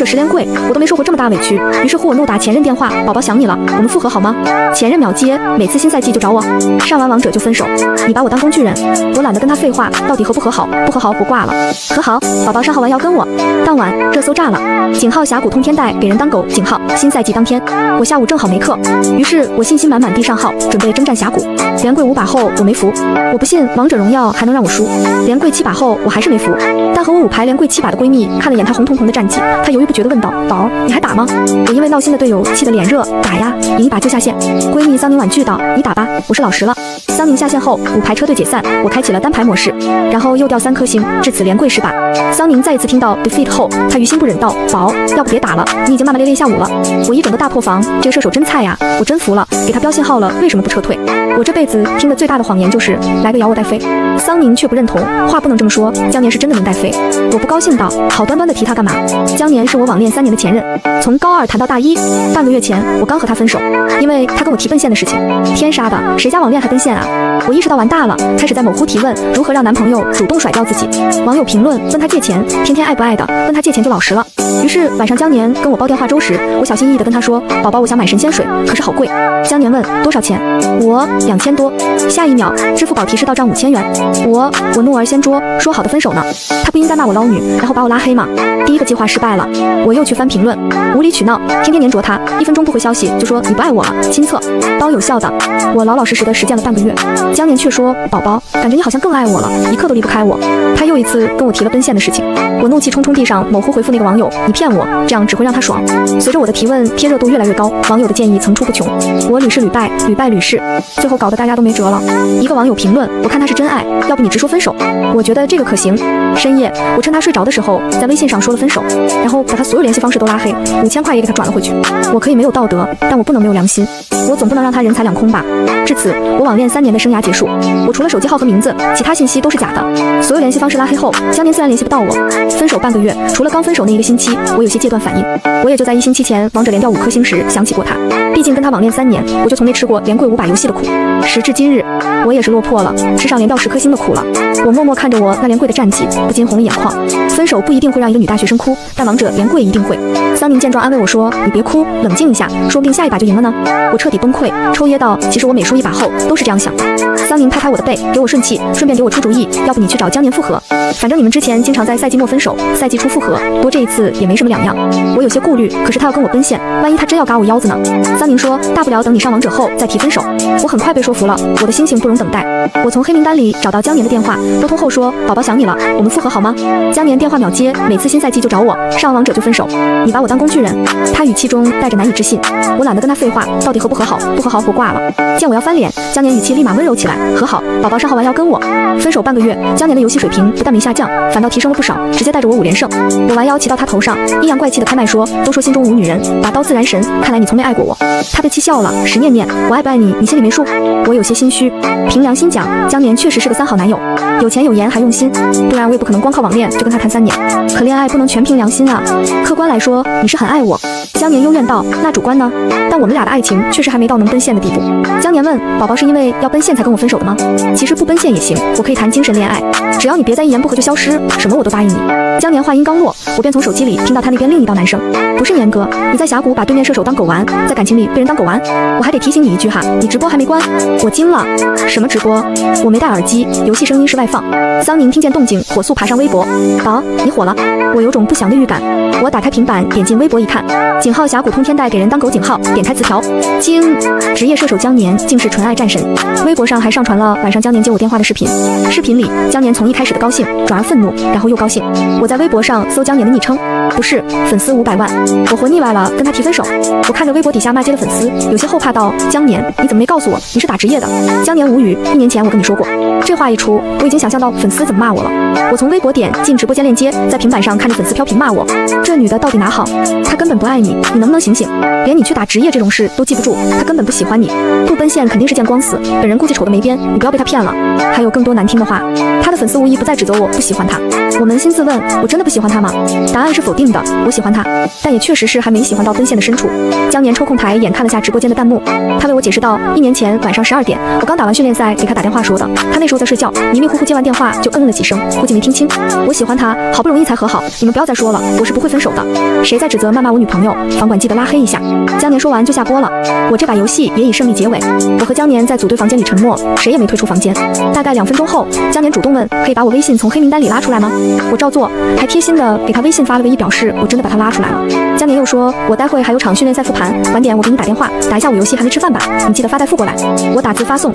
者10连跪，我都没受过这么大委屈。于是乎我怒打前任电话，宝宝想你了，我们复合好吗？前任秒接，每次新赛季就找我，上完王者就分手。你把我当工具人，我懒得跟他废话，到底和不和好？不和好我挂了。和好，宝宝上号完要跟我。当晚热搜炸了，井号峡谷通天带给人当狗。井号新赛季当天，我下午正好没课，于是我信心满满地上号，准备征战峡谷。连跪5把后我没服，我不信王者荣耀还能让我输。连跪7把后我还是没服，但和我5排连跪7把的闺蜜看了眼她红彤彤的战绩，她犹豫不决地问道：宝，你还打吗？我因为闹心的队友气得脸热，打呀，赢一把就下线。闺蜜桑宁婉拒道：你打吧，我是老实了。桑宁下线后，5排车队解散，我开启了单排模式，然后又掉3颗星，至此连跪10把。桑宁再一次听到 defeat 后，她于心不忍道：宝，要不别打了，你已经骂骂咧咧下午了。我一整个大破防，这个射手真菜呀，我真服了，给他标信号了，为什么不撤退？我这辈子听的最大的谎言就是来个咬我带飞。桑宁却不认同，话不能这么说，江年是真的能带飞。我不高兴道：好端端的提他干嘛？江年是我网恋3年的前任，从高2谈到大1，半个月前我刚和他分手，因为他跟我提奔现的事情。天杀的，谁家网恋还奔现啊？我意识到完大了，开始在某乎提问如何让男朋友主动甩掉自己。网友评论问他借钱，天天爱不爱的，问他借钱就老实了。于是晚上江年跟我煲电话粥时，我小心翼翼地跟他说：宝宝，我想买神仙水，可是好贵。江年问多少钱？我2000多。下一秒支付宝提示到账5000元。我怒而先捉，说好的分手呢？他不应该骂我捞女，然后把我拉黑吗？第一个计划失败了，我又去翻评论，无理取闹，天天黏着他，1分钟不回消息就说你不爱我了，亲测，包有效的。我老老实实的实践了半个月。江年却说：宝宝，感觉你好像更爱我了，一刻都离不开我。他又一次跟我提了奔现的事情，我怒气冲冲地上某乎回复那个网友：你骗我，这样只会让他爽。随着我的提问贴热度越来越高，网友的建议层出不穷，我屡试屡败，屡败屡试，最后搞得大家都没辙了。一个网友评论：我看他是真爱，要不你直说分手？我觉得这个可行。深夜我趁他睡着的时候在微信上说了分手，然后把他所有联系方式都拉黑，5000块也给他转了回去。我可以没有道德，但我不能没有良心，我总不能让他人财两空吧。至此我网恋3年的生涯结束，我除了手机号和名字，其他信息都是假的。所有联系方式拉黑后，江年自然联系不到我。分手半个月，除了刚分手那1个星期我有些戒断反应，我也就在1星期前王者连掉5颗星时想起过他。毕竟跟他网恋3年，我就从没吃过连跪5把游戏的苦。时至今日，我也是落魄了，吃上连掉10颗星的苦了。我默默看着我那连跪的战绩，不禁红了眼眶。分手不一定会让一个女大学生哭，但王者连跪一定会。桑宁见状安慰我说：你别哭，冷静一下，说不定下一把就赢了呢。我彻底崩溃，抽噎道：其实我每输1把后都是这样想的。桑宁拍拍我的背，给我顺气，顺便给我出主意，要不你去找江年复合，反正你们之前经常在赛季末分手，赛季初复合，多这一次也没什么两样。我有些顾虑，可是他要跟我奔现，万一他真要嘎我腰子呢？桑宁说：大不了等你上王者后再提分手。我很快被说服了，我的心情不容等待。我从黑名单里找到江年的电话，拨通后说：宝宝想你了，我们复合好吗？江年电话秒接，每次新赛季就找我，上王者就分手，你把我当工具人。他语气中带着难以置信，我懒得跟他废话，到底和不和好？不和好我挂了。见我要翻脸，江年语气立马温柔起来：和好，宝宝上号完要跟我。分手半个月，江年的游戏水平不但没下降，反倒提升了不少，直接带着我5连胜。我弯腰骑到他头上，阴阳怪气的开麦说：都说心中无女人，把刀自然神，看来你从没爱过我。他被气笑了，石念念，我爱不爱你，你心里没数？我有些心虚，凭良心讲，江年确实是个3好男友，有钱有颜还用心，不然我也不可能光靠网恋就跟他谈3年。可恋爱不能全凭良心啊，客观来说你是很爱我。江年幽怨道：那主观呢？但我们俩的爱情确实还没到能奔现的地步。江年问：宝宝是因为要奔现才跟我分手的吗？其实不奔现也行，我可以谈精神恋爱，只要你别再一言不合就消失，什么我都答应你。江年话音刚落，我便从手机里听到他那边另一道男生：不是年哥，你在峡谷把对面射手当狗玩，在感情里被人当狗玩，我还得提醒你一句哈，你直播还没关。我惊了，什么直播？我没戴耳机，游戏声音是外放。桑宁听见动静，火速爬上微博：宝，你火了。我有种不祥的预感，我打开平板，点进微博一看，井号峡谷通天带给人当狗井号，点开词条：惊，职业射手江年竟是纯爱战神。微博上还上传了晚上江年接我电话的视频，视频里江年从一开始的高兴转而愤怒，然后又高兴。我在微博上搜江年的昵称，不是粉丝500万，我活腻歪了，跟他提分手。我看着微博底下骂街的粉丝，有些后怕道：江年，你怎么没告诉我你是打职业的？江年无语：1年前我跟你说过。这话一出，我已经想象到粉丝怎么骂我了。我从微博点进直播间链接，在平板上看着粉丝飘屏骂我：这女的到底哪好？她根本不爱你，你能不能醒醒？连你去打职业这种事都记不住，她根本不喜欢你，不奔现肯定是见光死，本人估计丑的没边，你不要被她骗了。还有更多难听的话。她的粉丝无疑不再指责我不喜欢她，我扪心自问，我真的不喜欢她吗？答案是否定的，我喜欢她，但也确实是还没喜欢到奔现的深处。江年抽空台眼看了下直播间的弹幕，他为我解释道：1年前晚上12点，我刚打完训练赛给他打电话说的，他那时候在睡觉，迷迷糊糊接完电话就嗯了几声，估计没听清。我喜欢他，好不容易才和好，你们不要再说了，我是不会分手的。谁在指责谩骂我女朋友？房管记得拉黑一下。江年说完就下播了。我这把游戏也以胜利结尾。我和江年在组队房间里沉默，谁也没退出房间。大概2分钟后，江年主动问可以把我微信从黑名单里拉出来吗？我照做，还贴心的给他微信发了个1，表示我真的把他拉出来了。江年又说，我待会还有场训练赛复盘，晚点我给你打电话，打一下午游戏还没吃饭吧？你记得发代付过来。我打字发送，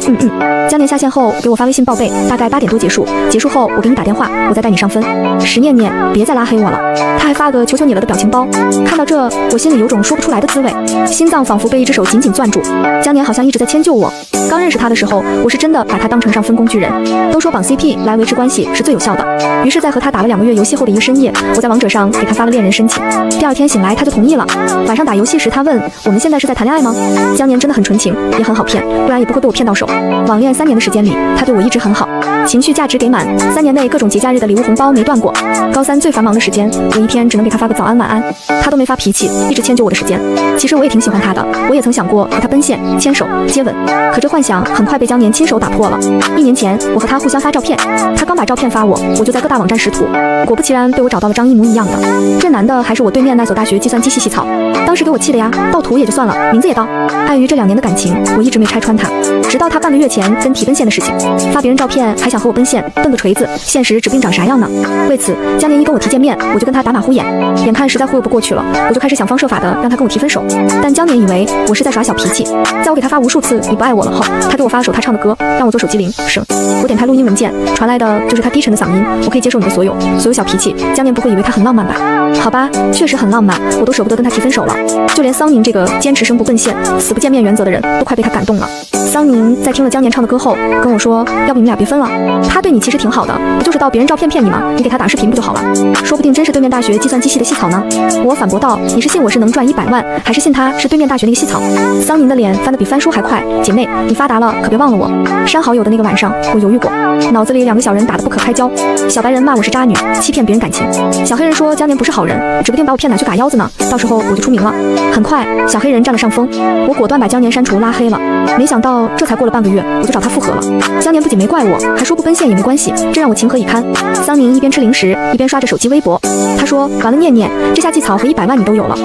江年下线后给我发微信报备，大概8点多结束。结束后我给你打电话，我再带你上分。石念念，别再拉黑我了。他还发个求求你了的表情包。看到这，我心里有种说不出来的滋味，心脏仿佛被一只手紧紧攥住。江年好像一直在迁就我。刚认识他的时候，我是真的把他当成上分工具人。都说绑 CP 来维持关系是最有效的。于是，在和他打了2个月游戏后的一个深夜，我在王者上给他发了恋人申请。第2天醒来，他就同意了。晚上打游戏时，他问我们现在是在谈恋爱吗？江年真的很纯情，也很好骗，不然也不会被我骗到手。网恋3年的时间里，他对我一直很好，情绪价值给满。3年内各种节假日的礼物红包没断过。高3最繁忙的时间，我一天只能给他发个早安晚安，他都没发脾气，一直迁就我的时间。其实我也挺喜欢他的，我也曾想过和他奔现、牵手、接吻，可这幻想很快被江年亲手打破了。1年前，我和他互相发照片，他刚把照片发我就在各大网站识图，果不其然被我找到了张一模一样的。这男的还是我对面那所大学计算机系系草，当时给我气的呀，盗图也就算了，名字也盗。碍于这2年的感情，我一直没拆穿他，直到他半个月前跟提奔现的事情，发别人照片还想和我奔现，笨个锤子，现实指不定长啥样呢。为此，江年一跟我提见面，我就跟他打马虎眼，眼看实在忽悠不过去了，我就开始想方设法的让他跟我提分手。但江年以为我是在耍小脾气，在我给他发无数次你不爱我了后，他给我发了首他唱的歌，让我做手机铃声。我点开录音文件，传来的就是他低沉的嗓音，我可以接受你的所有小脾气。江年不会以为他很浪漫吧？好吧，确实很浪漫，我都舍不得跟他提分手了。就连桑宁这个坚持生不奔现、死不见面原则的人都快被他感动了。桑宁在听了江年唱的歌后跟我说，要不你们俩别分了，他对你其实挺好的，不就是盗别人照片骗你吗？你给他打视频不就好了？说不定真是对面大学计算机系的系草呢。我反驳道，你是信我是能赚100万，还是信他是对面大学那个系草？桑宁的脸翻得比翻书还快，姐妹你发达了可别忘了我。删好友的那个晚上我犹豫过，脑子里2个小人打得不可开交。小白人骂我是渣女，欺骗别人感情，小黑人说江年不是好人，指不定把我骗哪去嘎腰子呢，到时候我就出名了。很快小黑人占了上风，我果断把江年删除拉黑了。没想到这才过了半个月我就找他复合了。江年不仅没怪我，还说不奔现也没关系，这让我情何以堪。桑宁一边吃零食一边刷着手机微博，他说完了念念，这下季草和100万你都有了。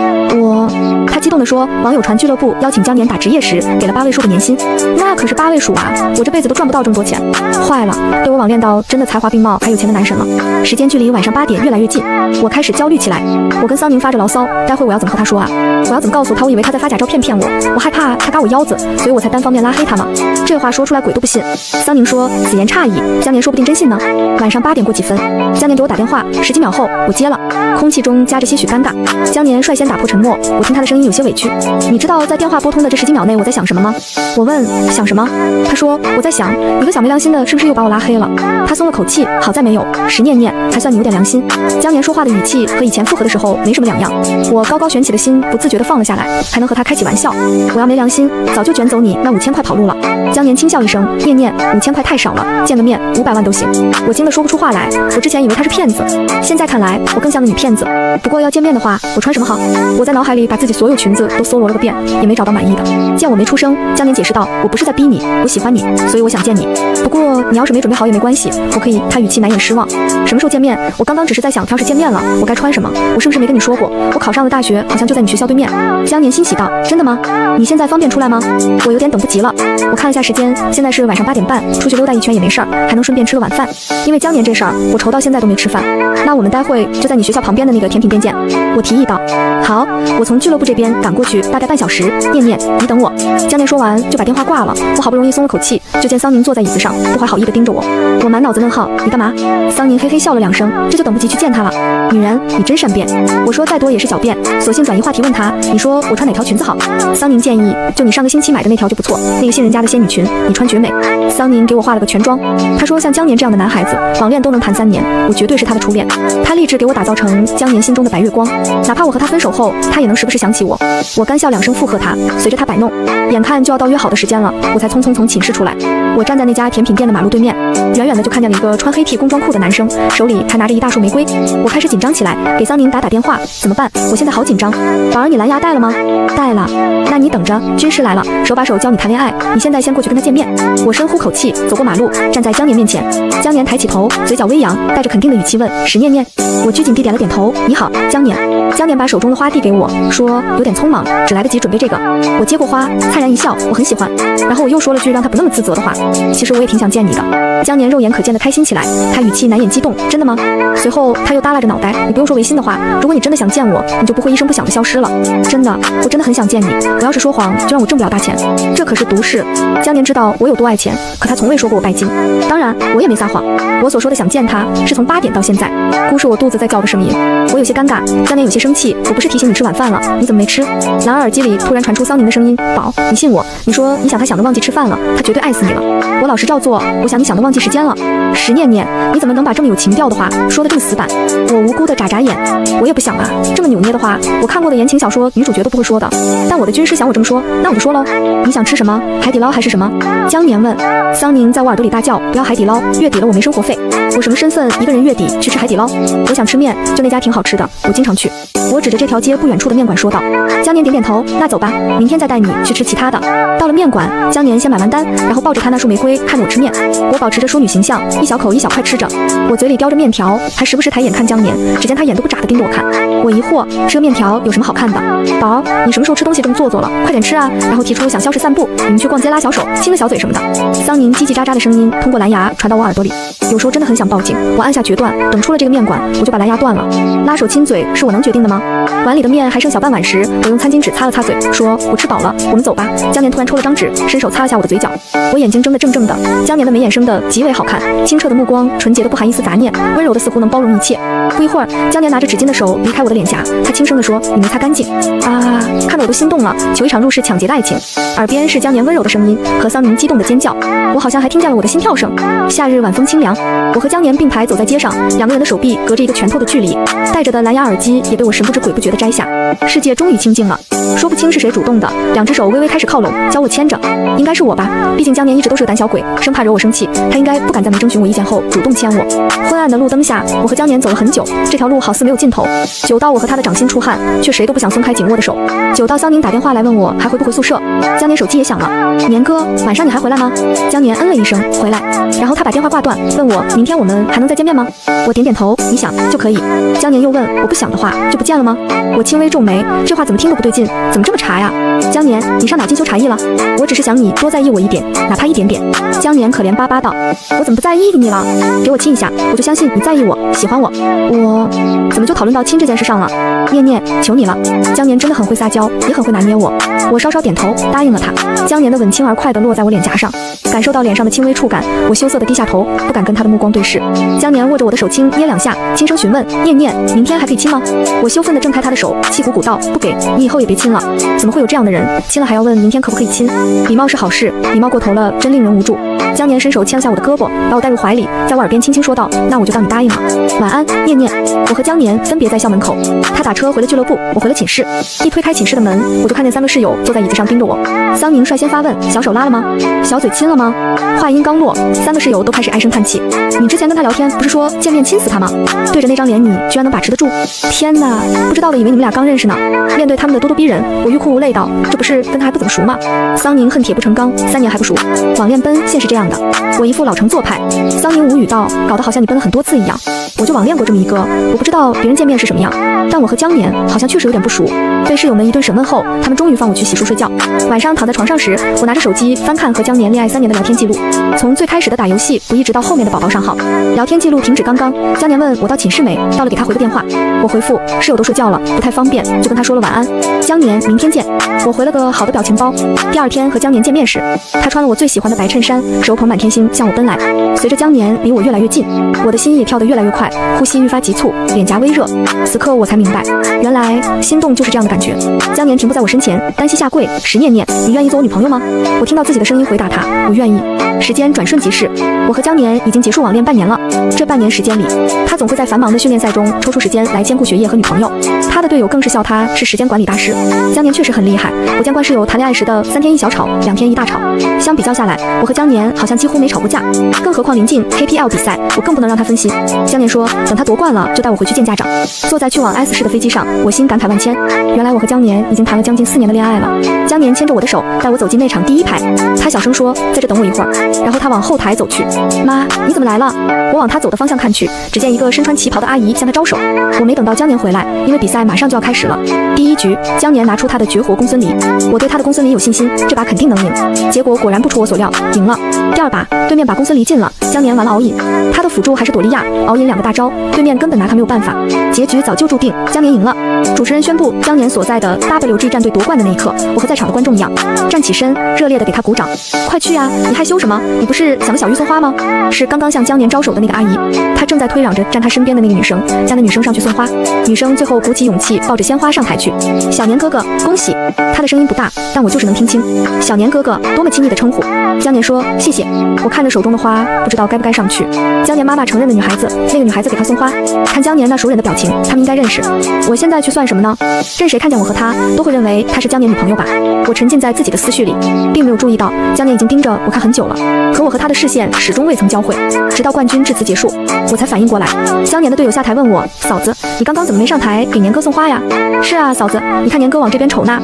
他激动地说，网友传俱乐部邀请江年打职业时给了8位数的年薪，那可是8位数啊，我这辈子都赚不到这么多钱。坏了，被我网恋到真的才华并茂还有钱的男神了。时间距离晚上8点越来越近，我开始焦虑起来。我跟桑宁发着牢骚，待会我要怎么和他说啊？我要怎么告诉他我以为他在发假照片骗我？我害怕他嘎我腰子，所以我才单方面拉黑他嘛。这话说出来鬼都不信。桑宁说此言差矣，江年说不定真信呢。晚上8点过几分，江年给我打电话，10几秒后我接了，空气中夹着些许尴尬。江年率先打破沉默，我听他的声音有些委屈。你知道在电话拨通的这10几秒内我在想什么吗？我问想什么？他说我在想你个小没良心的是不是又把我拉黑了？他松了口气，好在没有。石念念，还算你有点良心。江年说话的语气和以前复合的时候没什么两样。我高高悬起的心不自觉地放了下来，还能和他开起玩笑。我要没良心，早就卷走你那5000块跑路了。江年轻笑一声，念念5000块太少了，见个面500万都行。我惊得说不出话来，我之前以为他是骗子，现在看来我更像个女骗子。不过要见面的话，我穿什么好？我在脑海里把自己所有裙子都搜罗了个遍，也没找到满意的。见我没出声，江年解释道，我不是在逼你，我喜欢你，所以我想见你。不过你要是没准备好也没关系，我可以。他语气难掩失望。什么时候见面？我刚刚只是在想，要是见面了，我该穿什么？我是不是没跟你说过，我考上的大学好像就在你学校对面？江年欣喜道，真的吗？你现在方便出来吗？我有点等不及了。我看了下时间，现在是晚上8点半，出去溜达一圈也没事儿，还能顺便吃个晚饭。因为江年这事儿，我愁到现在都没吃饭。那我们待会就在你学校旁边的那个甜品店见。我提议道。好，我从俱乐部这边赶过去，大概半小时。念念，你等我。江年说完就把电话挂了。我好不容易松了口气，就见桑宁坐在椅子上，不怀好意地盯着我。我满脑子问号，你干嘛？桑宁嘿嘿笑了2声，这就等不及去见他了。女人，你真善变。我说再多也是狡辩，索性转移话题问他，你说我穿哪条裙子好？桑宁建议，就你上个星期买的那条就不错，那个新人家的仙女裙，你穿绝美。桑宁给我化了个全妆，他说像江年这样的男孩子，网恋都能谈3年，我绝对是他的初恋。他立志给我打造成江年心中的白月光，哪怕我和他分手后，他也能时不时想起我。我干笑2声附和他，随着他摆弄，眼看就要到约好的时间了，我才匆匆从寝室出来。我站在那家甜品店的马路对面，远远的就看见了一个穿黑 T 工装裤的男生，手里还拿着一大束玫瑰。我开始紧张起来，给桑宁打电话，怎么办？我现在好紧张。宝儿，你蓝牙带了吗？带了。那你等着，军师来了，手把手教你谈恋爱。你现在先过去跟他见面。我深呼口气，走过马路，站在江年面前。江年抬起头，嘴角微扬，带着肯定的语气问：石念念？我拘谨地点了点头。你好，江年。江年把手中的花递给我，说有点匆忙，只来得及准备这个。我接过花，灿然一笑，我很喜欢。然后我又说了句让他不那么自责的话，其实我也挺想见你的。江年肉眼可见的开心起来，他语气难掩激动，真的吗？随后他又耷拉着脑袋，你不用说违心的话，如果你真的想见我，你就不会一声不响的消失了。真的，我真的很想见你。我要是说谎，就让我挣不了大钱，这可是毒誓。江年知道我有多爱钱，可他从未说过我拜金。当然，我也没撒谎。我所说的想见他，是从8点到现在。姑是我肚子在叫的声音。我有些尴尬，江年有些生气。我不是提醒你吃晚饭了，你怎么没吃？蓝耳机里突然传出桑宁的声音：宝，你信我，你说你想他想的忘记吃饭了，他绝对爱死你了。我老实照做，我想你想的忘记时间了。石念念，你怎么能把这么有情调的话说得这么死板？我无辜的眨眨眼，我也不想啊，这么扭捏的话，我看过的言情小说女主角都不会说的。但我的军师想我这么说，那我就说喽。你想吃什么？海底捞还是什么？江年问。桑宁在我耳朵里大叫：不要海底捞，月底了我没生活费。我什么身份？一个人月底去吃海底捞？我想吃面，就那家挺好吃的，我经常去。我指着这条街不远处的面馆说道。江年点点头，那走吧，明天再带你去吃其他的。到了面馆，江年先买完单，然后抱着他那束玫瑰看着我吃面。我保持着淑女形象，一小口一小块吃着，我嘴里叼着面条，还时不时抬眼看江年，只见他眼都不眨地盯着我看。我疑惑，吃个面条有什么好看的？宝，你什么时候吃东西这么做作了？快点吃啊！然后提出想消食散步，你们去逛街拉小手，亲个小嘴什么的。桑宁叽叽喳喳的声音通过蓝牙传到我耳朵里，有时候真的很想报警。我按下决断，等出了这个面馆，我就把蓝牙断了。拉手亲嘴是我能决定的吗？碗里的面还剩小半碗时，我用餐巾纸擦了擦嘴，说我吃饱了，我们走吧。江年突然抽了张纸，伸手擦了下我的嘴角。我眼睛睁得正正的，江年的眉眼生得极为好看，清澈的目光，纯洁的不含一丝杂念，温柔的似乎能包容一切。不一会儿，江年拿着纸巾的手离开我的脸颊，他轻声地说：“你没擦干净。”啊，看得我都心动了，求一场入室抢劫的爱情。耳边是江年温柔的声音和桑宁激动的尖叫，我好像还听见了我的心跳声。夏日晚风清凉，我和江年并排走在街上，两个人的手臂隔着一个拳头的距离，戴着的蓝牙耳机也被我神不知鬼不觉地摘下。世界终于清静了，说不清是谁主动的，两只手微微开始靠拢，将我牵着。应该是我吧，毕竟江年一直都是个胆小鬼，生怕惹我生气，他应该不敢在没征询我意见后主动牵我。昏暗的路灯下，我和江年走了很久，这条路好似没有尽头，久到我和他的掌心出汗，却谁都不想松开紧握的手。久到桑宁打电话来问我还回不回宿舍，江年手机也响了。年哥，晚上你还回来吗？江年嗯了一声，回来。然后他把电话挂断，问我明天我们还能再见面吗？我点点头，你想就可以。江年又问，我不想的话就不见了吗？我轻微皱眉，这话怎么听都不对劲，怎么这么茶呀？江年，你上哪进修茶艺了？我只是想你多在意我一点，哪怕一点点。江年可怜巴巴道，我怎么不在意你了？给我亲一下，我就相信你在意我，喜欢我。我怎么就讨论到亲这件事上了？念念，求你了。江年真的很会撒娇，也很会拿捏我。我稍稍点头，答应了他。江年的吻轻而快地落在我脸颊上，感受到脸上的轻微触感，我羞涩地低下头，不敢跟他的目光对视。江年握着我的手轻捏两下，轻声询问，念念，明天还可以亲吗？我羞愤地挣开他的手，气鼓鼓道，不给，你以后也别亲了。怎么会有这样的人，亲了还要问明天可不可以亲？礼貌是好事，礼貌过头了真令人无助。江年伸手牵了下我的胳膊，把我带入怀里，在我耳边轻轻说道，那我就当你答应了。晚安，念念。我和江年分别在校门口，他打车回了俱乐部，我回了寝室。一推开寝室的门，我就看见3个室友坐在椅子上盯着我。桑宁率先发问，小手拉了吗？小嘴亲了吗？话音刚落，3个室友都开始唉声叹气。你之前跟他聊天不是说见面亲死他吗？对着那张脸你居然能把持得住？天哪，不知道的以为你们俩刚认识呢。面对他们的咄咄逼人，我欲哭无泪道，这不是跟他还不怎么熟吗？桑宁恨铁不成钢，3年还不熟。网恋奔现是这样的，我一副老成做派。桑宁无语道，搞得好像你奔了很多次一样。我就网恋过这么一个，我不知道别人见面是什么样，但我和江年好像确实有点不熟。被室友们一顿审问后，他们终于放我去洗漱睡觉。晚上躺在床上时，我拿着手机翻看和江年恋爱3年的聊天记录，从最开始的打游戏不一直到后面的宝宝上号，聊天记录停止刚刚。江年问我到寝室没，到了给他回个电话。我回复室友都睡觉了，不太方便，就跟他说了晚安。江年，明天见。我回了个好的表情包。第二天和江年见面时，他穿了我最喜欢的白衬衫，手捧满天星向我奔来。随着江年离我越来越近，我的心也跳得越来越快，呼吸愈发急促，脸颊微热。此刻我才明白，原来心动就是这样的感觉。江年停步在我身前，单膝下跪，石念念，你愿意做我女朋友吗？我听到自己的声音回答他，我愿意。时间转瞬即逝，我和江年已经结束网恋半年了。这半年时间里，他总会在繁忙的训练赛中抽出时间间来兼顾学业和女朋友。他的队友更是笑他是时间管理大师。江年确实很厉害，我见惯室友谈恋爱时的3天一小吵，2天一大吵。相比较下来，我和江年好像几乎没吵过架。更何况临近 KPL 比赛，我更不能让他分心。江年说，等他夺冠了就带我回去见家长。坐在去往 S 市的飞机上，我心感慨万千。原来我和江年已经谈了将近4年的恋爱了。江年牵着我的手，带我走进内场第1排。他小声说，在这等我一会儿。然后他往后台走去。妈，你怎么来了？我往他走的方向看去，只见一个身穿旗袍的阿姨向他招手。我没等到江年回来，因为比赛马上就要开始了。第1局，江年拿出他的绝活公孙离，我对他的公孙离有信心，这把肯定能赢。结果果然不出我所料，赢了。第2把，对面把公孙离进了，江年玩了敖隐，他的辅助还是朵莉亚，敖隐2个大招，对面根本拿他没有办法。结局早就注定，江年赢了。主持人宣布江年所在的 WG 战队夺冠的那一刻，我和在场的观众一样，站起身，热烈的给他鼓掌。快去啊，你害羞什么？你不是想个小玉送花吗？是刚刚向江年招手的那个阿姨，她正在推攘着站她身边的那个女生，让那女生上去送花。女生最后鼓起勇气，抱着鲜花上台去。小年哥哥，恭喜！她的声音不大，但我就是能听清。小年哥哥，多么亲昵的称呼。江年说谢谢。我看着手中的花，不知道该不该上去。江年妈妈承认的女孩子，那个女孩子给她送花。看江年那熟人的表情，他们应该认识。我现在去算什么呢？任谁看见我和她，都会认为她是江年女朋友吧。我沉浸在自己的思绪里，并没有注意到江年已经盯着我看很久了，可我和他的视线始终未曾交汇，直到冠军致辞结束，我才反应过来。江年的队友下台问我，嫂子，你刚刚怎么没上台给年哥送花呀？是啊，嫂子，你看年哥往这边瞅呢。